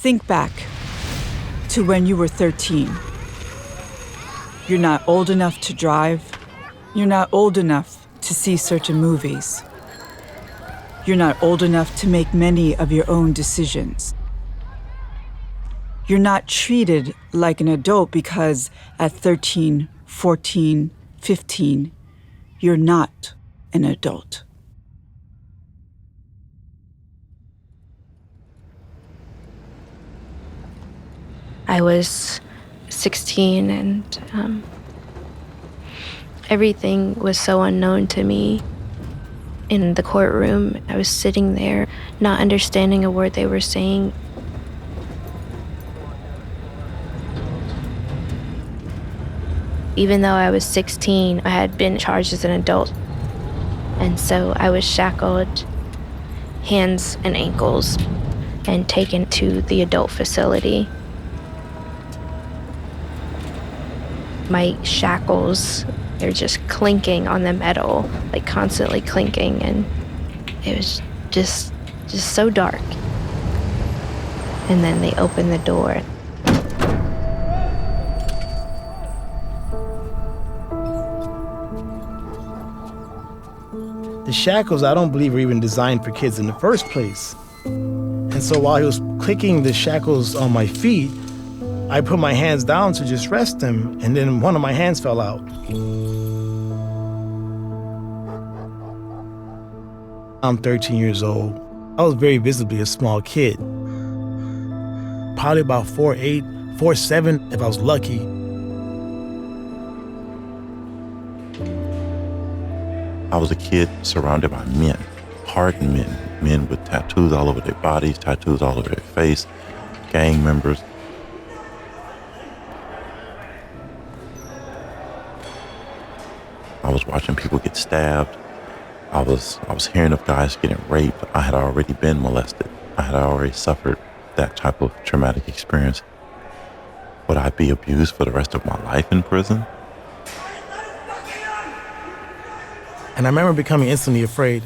Think back to when you were 13. You're not old enough to drive. You're not old enough to see certain movies. You're not old enough to make many of your own decisions. You're not treated like an adult because at 13, 14, 15, you're not an adult. I was 16 and everything was so unknown to me. In the courtroom, I was sitting there, not understanding a word they were saying. Even though I was 16, I had been charged as an adult. And so I was shackled, hands and ankles, and taken to the adult facility. My shackles, they're just clinking on the metal, like constantly clinking, and it was just so dark. And then they opened the door. The shackles, I don't believe, were even designed for kids in the first place. And so while he was clicking the shackles on my feet, I put my hands down to just rest them, and then one of my hands fell out. I'm 13 years old. I was very visibly a small kid. Probably about 4'8", 4'7", if I was lucky. I was a kid surrounded by men, hardened men with tattoos all over their bodies, tattoos all over their face, gang members. I was watching people get stabbed. I was hearing of guys getting raped. I had already been molested. I had already suffered that type of traumatic experience. Would I be abused for the rest of my life in prison? And I remember becoming instantly afraid.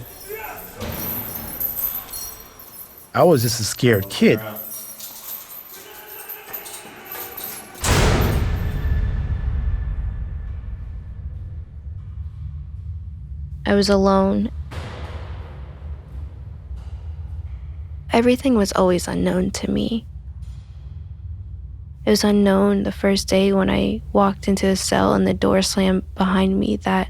I was just a scared kid. I was alone. Everything was always unknown to me. It was unknown the first day when I walked into the cell and the door slammed behind me that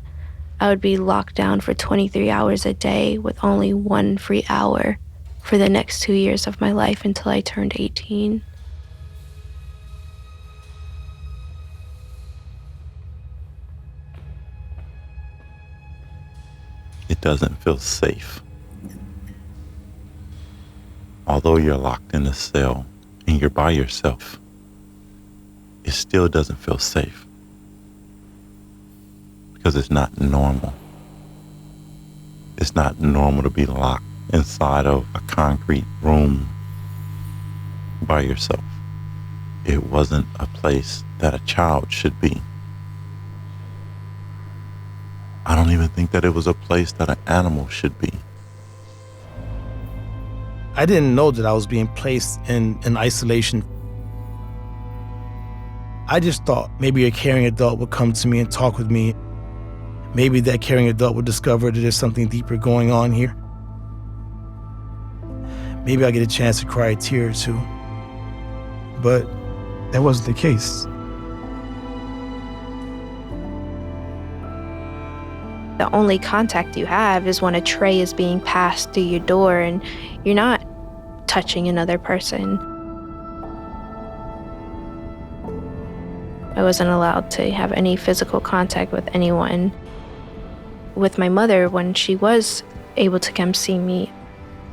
I would be locked down for 23 hours a day with only one free hour for the next 2 years of my life until I turned 18. It doesn't feel safe. Although you're locked in a cell and you're by yourself, it still doesn't feel safe because it's not normal. It's not normal to be locked inside of a concrete room by yourself. It wasn't a place that a child should be. I don't even think that it was a place that an animal should be. I didn't know that I was being placed in isolation. I just thought maybe a caring adult would come to me and talk with me. Maybe that caring adult would discover that there's something deeper going on here. Maybe I'll get a chance to cry a tear or two. But that wasn't the case. The only contact you have is when a tray is being passed through your door and you're not touching another person. I wasn't allowed to have any physical contact with anyone. With my mother, when she was able to come see me,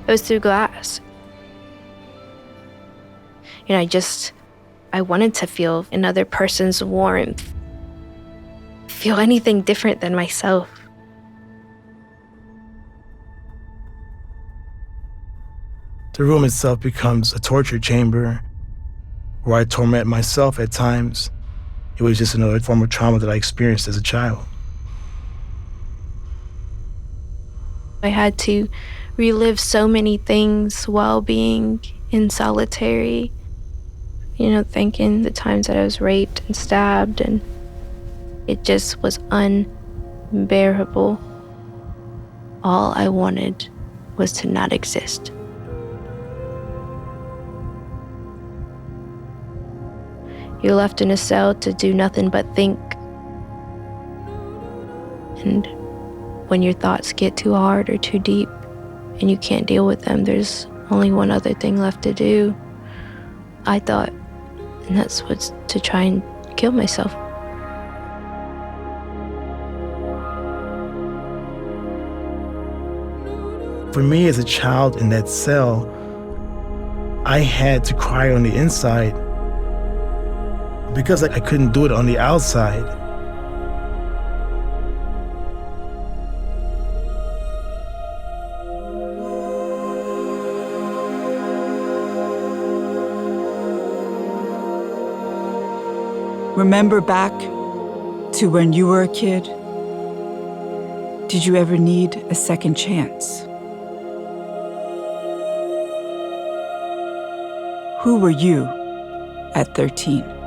it was through glass. You know, I wanted to feel another person's warmth, feel anything different than myself. The room itself becomes a torture chamber where I torment myself at times. It was just another form of trauma that I experienced as a child. I had to relive so many things while being in solitary. thinking the times that I was raped and stabbed, and it just was unbearable. All I wanted was to not exist. You're left in a cell to do nothing but think. And when your thoughts get too hard or too deep and you can't deal with them, there's only one other thing left to do, I thought, and that's what's to try and kill myself. For me as a child in that cell, I had to cry on the inside because I couldn't do it on the outside. Remember back to when you were a kid? Did you ever need a second chance? Who were you at 13?